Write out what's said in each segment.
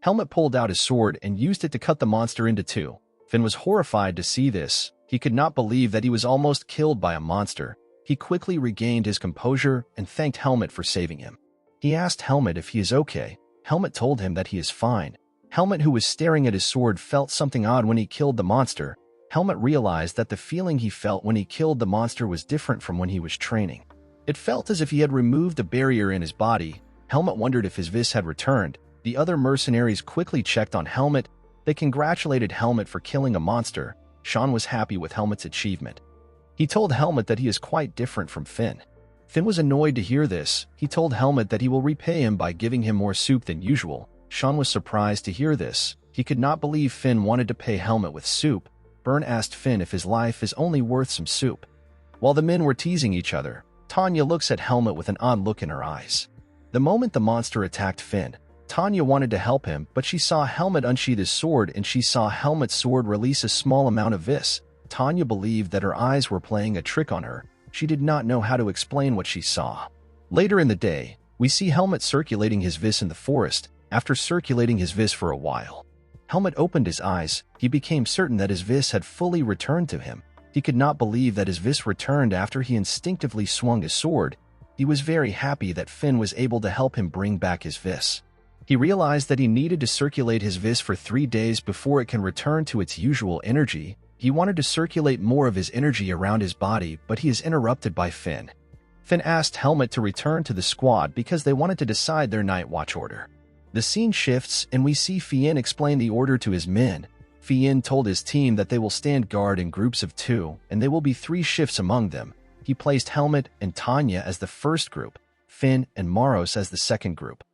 Helmut pulled out his sword and used it to cut the monster into two. Finn was horrified to see this. He could not believe that he was almost killed by a monster. He quickly regained his composure and thanked Helmut for saving him. He asked Helmut if he is okay. Helmut told him that he is fine. Helmut, who was staring at his sword, felt something odd when he killed the monster. Helmut realized that the feeling he felt when he killed the monster was different from when he was training. It felt as if he had removed a barrier in his body. Helmut wondered if his vis had returned. The other mercenaries quickly checked on Helmut. They congratulated Helmut for killing a monster. Sean was happy with Helmut's achievement. He told Helmut that he is quite different from Finn. Finn was annoyed to hear this. He told Helmut that he will repay him by giving him more soup than usual. Sean was surprised to hear this. He could not believe Finn wanted to pay Helmut with soup. Byrne asked Finn if his life is only worth some soup. While the men were teasing each other, Tanya looks at Helmut with an odd look in her eyes. The moment the monster attacked Finn, Tanya wanted to help him, but she saw Helmut unsheath his sword and she saw Helmut's sword release a small amount of vis. Tanya believed that her eyes were playing a trick on her. She did not know how to explain what she saw. Later in the day, we see Helmut circulating his vis in the forest. After circulating his vis for a while, Helmut opened his eyes. He became certain that his vis had fully returned to him. He could not believe that his vis returned after he instinctively swung his sword. He was very happy that Finn was able to help him bring back his vis. He realized that he needed to circulate his vis for 3 days before it can return to its usual energy. He wanted to circulate more of his energy around his body, but he is interrupted by Finn. Finn asked Helmut to return to the squad because they wanted to decide their night watch order. The scene shifts and we see Finn explain the order to his men. Finn told his team that they will stand guard in groups of 2 and there will be 3 shifts among them. He placed Helmut and Tanya as the first group, Finn and Maros as the second group,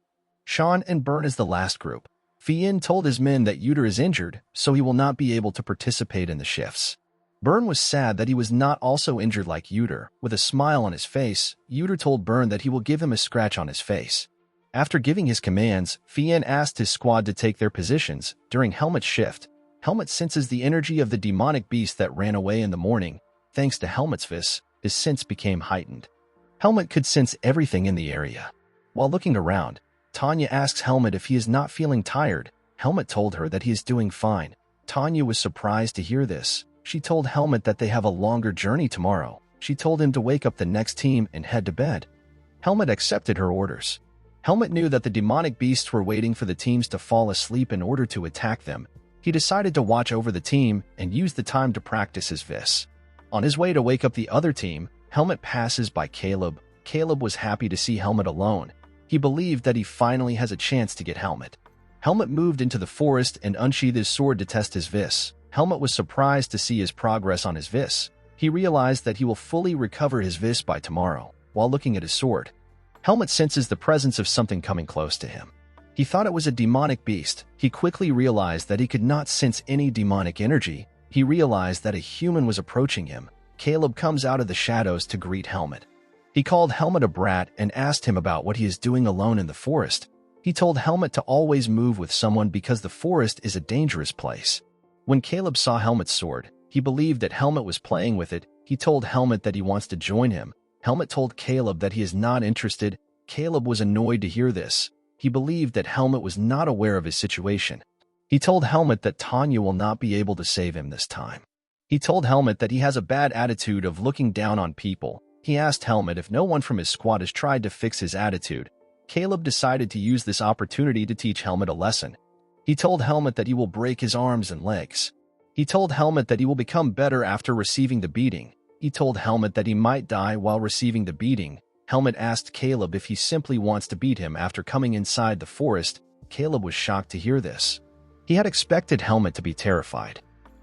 Sean and Byrne as the last group. Finn told his men that Uter is injured, so he will not be able to participate in the shifts. Byrne was sad that he was not also injured like Uter. With a smile on his face, Uter told Byrne that he will give him a scratch on his face. After giving his commands, Finn asked his squad to take their positions. During Helmut's shift, Helmut senses the energy of the demonic beast that ran away in the morning. Thanks to Helmut's vis, his sense became heightened. Helmut could sense everything in the area. While looking around, Tanya asks Helmut if he is not feeling tired. Helmut told her that he is doing fine. Tanya was surprised to hear this. She told Helmut that they have a longer journey tomorrow. She told him to wake up the next team and head to bed. Helmut accepted her orders. Helmut knew that the demonic beasts were waiting for the teams to fall asleep in order to attack them. He decided to watch over the team and use the time to practice his vis. On his way to wake up the other team, Helmut passes by Caleb. Caleb was happy to see Helmut alone. He believed that he finally has a chance to get Helmut. Helmut moved into the forest and unsheathed his sword to test his vis. Helmut was surprised to see his progress on his vis. He realized that he will fully recover his vis by tomorrow. While looking at his sword, Helmut senses the presence of something coming close to him. He thought it was a demonic beast. He quickly realized that he could not sense any demonic energy. He realized that a human was approaching him. Caleb comes out of the shadows to greet Helmut. He called Helmut a brat and asked him about what he is doing alone in the forest. He told Helmut to always move with someone because the forest is a dangerous place. When Caleb saw Helmut's sword, he believed that Helmut was playing with it. He told Helmut that he wants to join him. Helmut told Caleb that he is not interested. Caleb was annoyed to hear this. He believed that Helmut was not aware of his situation. He told Helmut that Tanya will not be able to save him this time. He told Helmut that he has a bad attitude of looking down on people. He asked Helmut if no one from his squad has tried to fix his attitude. Caleb decided to use this opportunity to teach Helmut a lesson. He told Helmut that he will break his arms and legs. He told Helmut that he will become better after receiving the beating. He told Helmut that he might die while receiving the beating. Helmut asked Caleb if he simply wants to beat him after coming inside the forest. Caleb was shocked to hear this. He had expected Helmut to be terrified.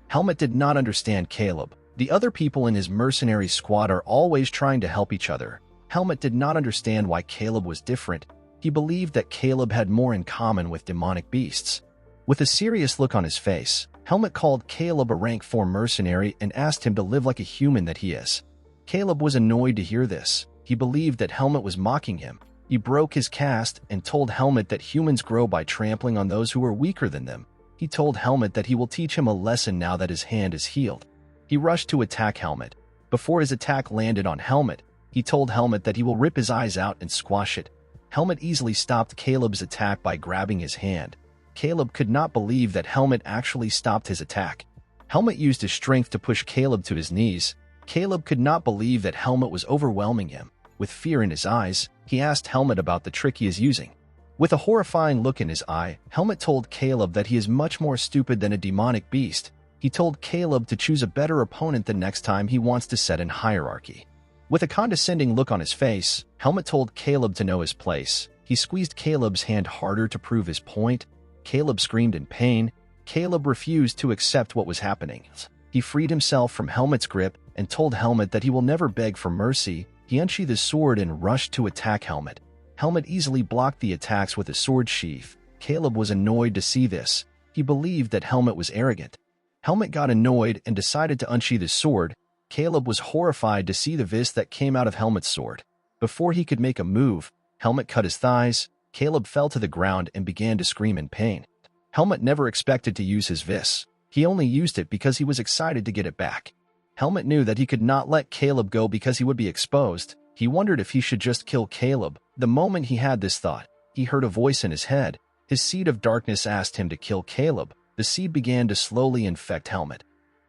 Helmut did not understand Caleb. The other people in his mercenary squad are always trying to help each other. Helmut did not understand why Caleb was different. He believed that Caleb had more in common with demonic beasts. With a serious look on his face, Helmut called Caleb a rank 4 mercenary and asked him to live like a human that he is. Caleb was annoyed to hear this. He believed that Helmut was mocking him. He broke his caste and told Helmut that humans grow by trampling on those who are weaker than them. He told Helmut that he will teach him a lesson now that his hand is healed. He rushed to attack Helmut. Before his attack landed on Helmut, he told Helmut that he will rip his eyes out and squash it. Helmut easily stopped Caleb's attack by grabbing his hand. Caleb could not believe that Helmut actually stopped his attack. Helmut used his strength to push Caleb to his knees. Caleb could not believe that Helmut was overwhelming him. With fear in his eyes, he asked Helmut about the trick he is using. With a horrifying look in his eye, Helmut told Caleb that he is much more stupid than a demonic beast. He told Caleb to choose a better opponent the next time he wants to set in hierarchy. With a condescending look on his face, Helmut told Caleb to know his place. He squeezed Caleb's hand harder to prove his point. Caleb screamed in pain. Caleb refused to accept what was happening. He freed himself from Helmut's grip and told Helmut that he will never beg for mercy. He unsheathed his sword and rushed to attack Helmut. Helmut easily blocked the attacks with his sword sheath. Caleb was annoyed to see this. He believed that Helmut was arrogant. Helmut got annoyed and decided to unsheath his sword. Caleb was horrified to see the vis that came out of Helmut's sword. Before he could make a move, Helmut cut his thighs. Caleb fell to the ground and began to scream in pain. Helmut never expected to use his vis. He only used it because he was excited to get it back. Helmut knew that he could not let Caleb go because he would be exposed. He wondered if he should just kill Caleb. The moment he had this thought, he heard a voice in his head. His seed of darkness asked him to kill Caleb. The seed began to slowly infect Helmut.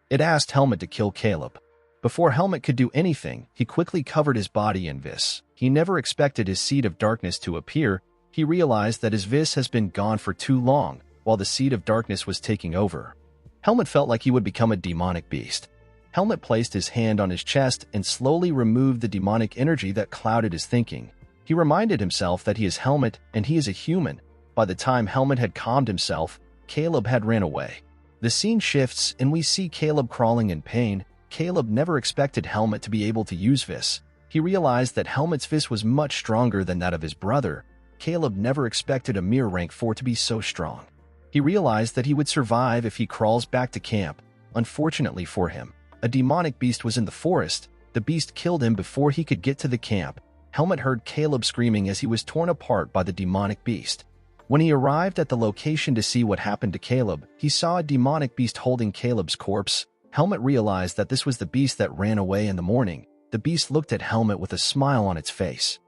It asked Helmut to kill Caleb. Before Helmut could do anything, he quickly covered his body in vis. He never expected his seed of darkness to appear. He realized that his vis has been gone for too long, while the seed of darkness was taking over. Helmut felt like he would become a demonic beast. Helmut placed his hand on his chest and slowly removed the demonic energy that clouded his thinking. He reminded himself that he is Helmut and he is a human. By the time Helmut had calmed himself, Caleb had ran away. The scene shifts and we see Caleb crawling in pain. Caleb never expected Helmut to be able to use vis. He realized that Helmut's vis was much stronger than that of his brother. Caleb never expected a mere rank 4 to be so strong. He realized that he would survive if he crawls back to camp. Unfortunately for him, a demonic beast was in the forest. The beast killed him before he could get to the camp. Helmut heard Caleb screaming as he was torn apart by the demonic beast. When he arrived at the location to see what happened to Caleb, he saw a demonic beast holding Caleb's corpse. Helmut realized that this was the beast that ran away in the morning. The beast looked at Helmut with a smile on its face.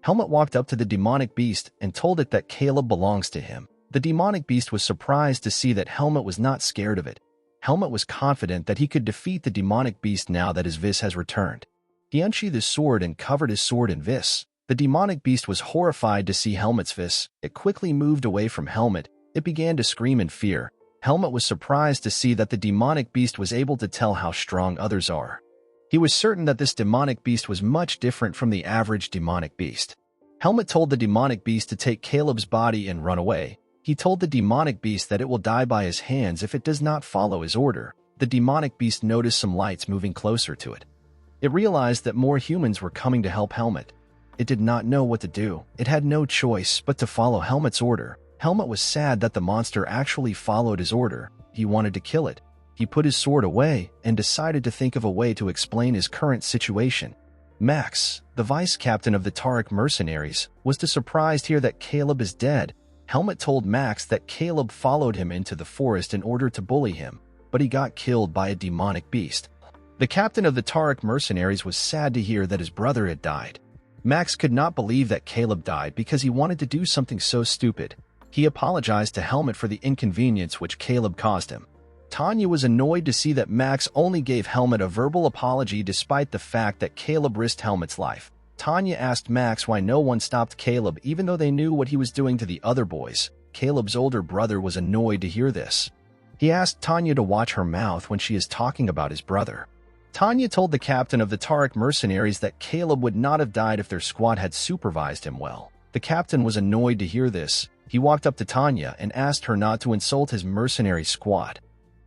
Helmut walked up to the demonic beast and told it that Caleb belongs to him. The demonic beast was surprised to see that Helmut was not scared of it. Helmut was confident that he could defeat the demonic beast now that his vis has returned. He unsheathed his sword and covered his sword in vis. The demonic beast was horrified to see Helmut's vis. It quickly moved away from Helmut. It began to scream in fear. Helmut was surprised to see that the demonic beast was able to tell how strong others are. He was certain that this demonic beast was much different from the average demonic beast. Helmut told the demonic beast to take Caleb's body and run away. He told the demonic beast that it will die by his hands if it does not follow his order. The demonic beast noticed some lights moving closer to it. It realized that more humans were coming to help Helmut. It did not know what to do. It had no choice but to follow Helmut's order. Helmut was sad that the monster actually followed his order. He wanted to kill it. He put his sword away and decided to think of a way to explain his current situation. Max, the vice captain of the Tariq mercenaries, was surprised to hear that Caleb is dead. Helmut told Max that Caleb followed him into the forest in order to bully him, but he got killed by a demonic beast. The captain of the Tariq mercenaries was sad to hear that his brother had died. Max could not believe that Caleb died because he wanted to do something so stupid. He apologized to Helmut for the inconvenience which Caleb caused him. Tanya was annoyed to see that Max only gave Helmut a verbal apology despite the fact that Caleb risked Helmut's life. Tanya asked Max why no one stopped Caleb even though they knew what he was doing to the other boys. Caleb's older brother was annoyed to hear this. He asked Tanya to watch her mouth when she is talking about his brother. Tanya told the captain of the Tariq mercenaries that Caleb would not have died if their squad had supervised him well. The captain was annoyed to hear this. He walked up to Tanya and asked her not to insult his mercenary squad.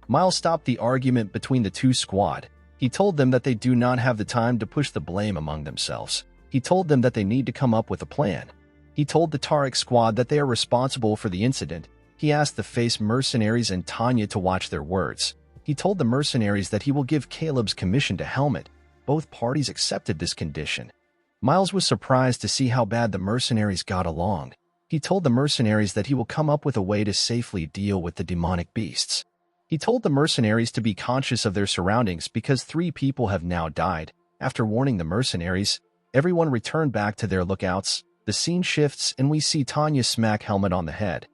Miles stopped the argument between the two squad. He told them that they do not have the time to push the blame among themselves. He told them that they need to come up with a plan. He told the Tariq squad that they are responsible for the incident. He asked the face mercenaries and Tanya to watch their words. He told the mercenaries that he will give Caleb's commission to Helmut. Both parties accepted this condition. Miles was surprised to see how bad the mercenaries got along. He told the mercenaries that he will come up with a way to safely deal with the demonic beasts. He told the mercenaries to be conscious of their surroundings because 3 people have now died. After warning the mercenaries, everyone returned back to their lookouts. The scene shifts and we see Tanya smack Helmut on the head.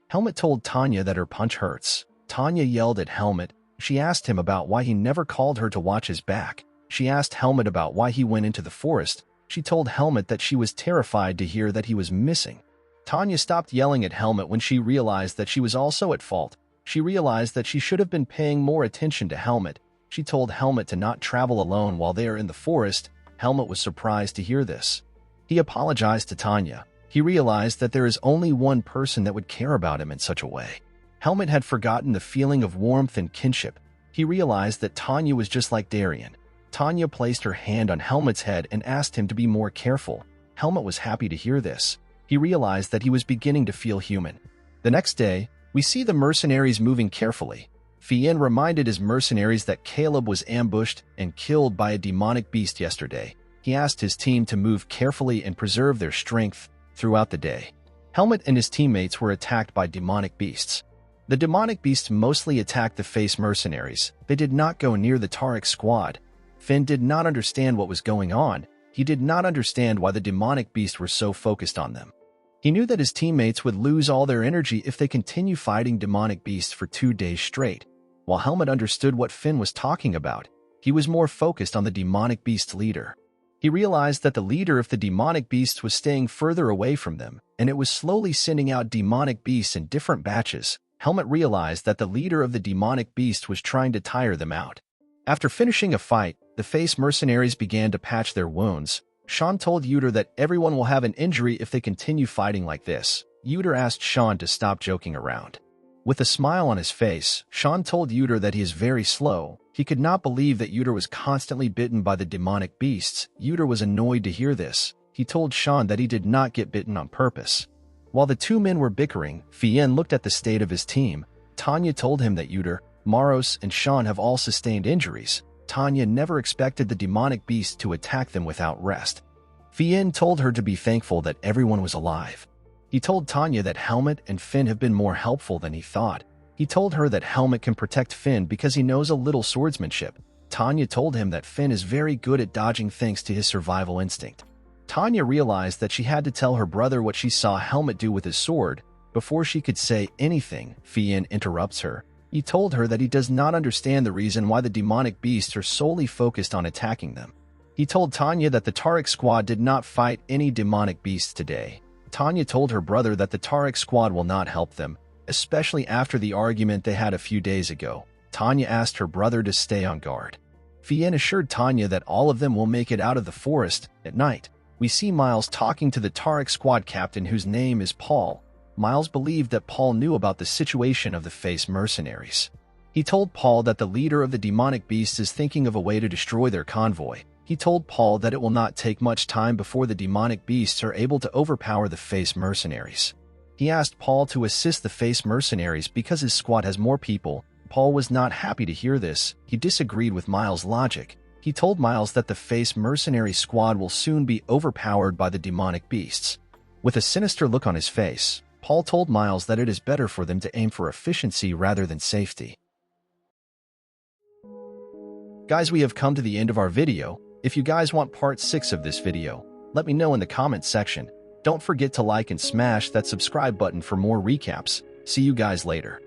Helmut told Tanya that her punch hurts. Tanya yelled at Helmut. She asked him about why he never called her to watch his back. She asked Helmut about why he went into the forest. She told Helmut that she was terrified to hear that he was missing. Tanya stopped yelling at Helmut when she realized that she was also at fault. She realized that she should have been paying more attention to Helmut. She told Helmut to not travel alone while they are in the forest. Helmut was surprised to hear this. He apologized to Tanya. He realized that there is only one person that would care about him in such a way. Helmut had forgotten the feeling of warmth and kinship. He realized that Tanya was just like Darien. Tanya placed her hand on Helmut's head and asked him to be more careful. Helmut was happy to hear this. He realized that he was beginning to feel human. The next day, we see the mercenaries moving carefully. Fien reminded his mercenaries that Caleb was ambushed and killed by a demonic beast yesterday. He asked his team to move carefully and preserve their strength throughout the day. Helmut and his teammates were attacked by demonic beasts. The demonic beasts mostly attacked the face mercenaries. They did not go near the Tariq squad. Finn did not understand what was going on. He did not understand why the demonic beasts were so focused on them. He knew that his teammates would lose all their energy if they continue fighting demonic beasts for 2 days straight. While Helmut understood what Finn was talking about, he was more focused on the demonic beast leader. He realized that the leader of the demonic beasts was staying further away from them, and it was slowly sending out demonic beasts in different batches. Helmut realized that the leader of the demonic beast was trying to tire them out. After finishing a fight, the face mercenaries began to patch their wounds. Sean told Uter that everyone will have an injury if they continue fighting like this. Uter asked Sean to stop joking around. With a smile on his face, Sean told Uter that he is very slow. He could not believe that Uter was constantly bitten by the demonic beasts. Uter was annoyed to hear this. He told Sean that he did not get bitten on purpose. While the two men were bickering, Fien looked at the state of his team. Tanya told him that Uter, Maros, and Sean have all sustained injuries. Tanya never expected the demonic beast to attack them without rest. Fien told her to be thankful that everyone was alive. He told Tanya that Helmut and Finn have been more helpful than he thought. He told her that Helmut can protect Finn because he knows a little swordsmanship. Tanya told him that Finn is very good at dodging thanks to his survival instinct. Tanya realized that she had to tell her brother what she saw Helmut do with his sword. Before she could say anything, Fien interrupts her. He told her that he does not understand the reason why the demonic beasts are solely focused on attacking them. He told Tanya that the Tariq squad did not fight any demonic beasts today. Tanya told her brother that the Tariq squad will not help them, especially after the argument they had a few days ago. Tanya asked her brother to stay on guard. Fien assured Tanya that all of them will make it out of the forest. At night, we see Miles talking to the Tariq squad captain whose name is Paul. Miles believed that Paul knew about the situation of the face mercenaries. He told Paul that the leader of the demonic beasts is thinking of a way to destroy their convoy. He told Paul that it will not take much time before the demonic beasts are able to overpower the face mercenaries. He asked Paul to assist the face mercenaries because his squad has more people. Paul was not happy to hear this. He disagreed with Miles' logic. He told Miles that the face mercenary squad will soon be overpowered by the demonic beasts. With a sinister look on his face, Paul told Miles that it is better for them to aim for efficiency rather than safety. Guys, we have come to the end of our video. If you guys want part 6 of this video, let me know in the comments section. Don't forget to like and smash that subscribe button for more recaps. See you guys later.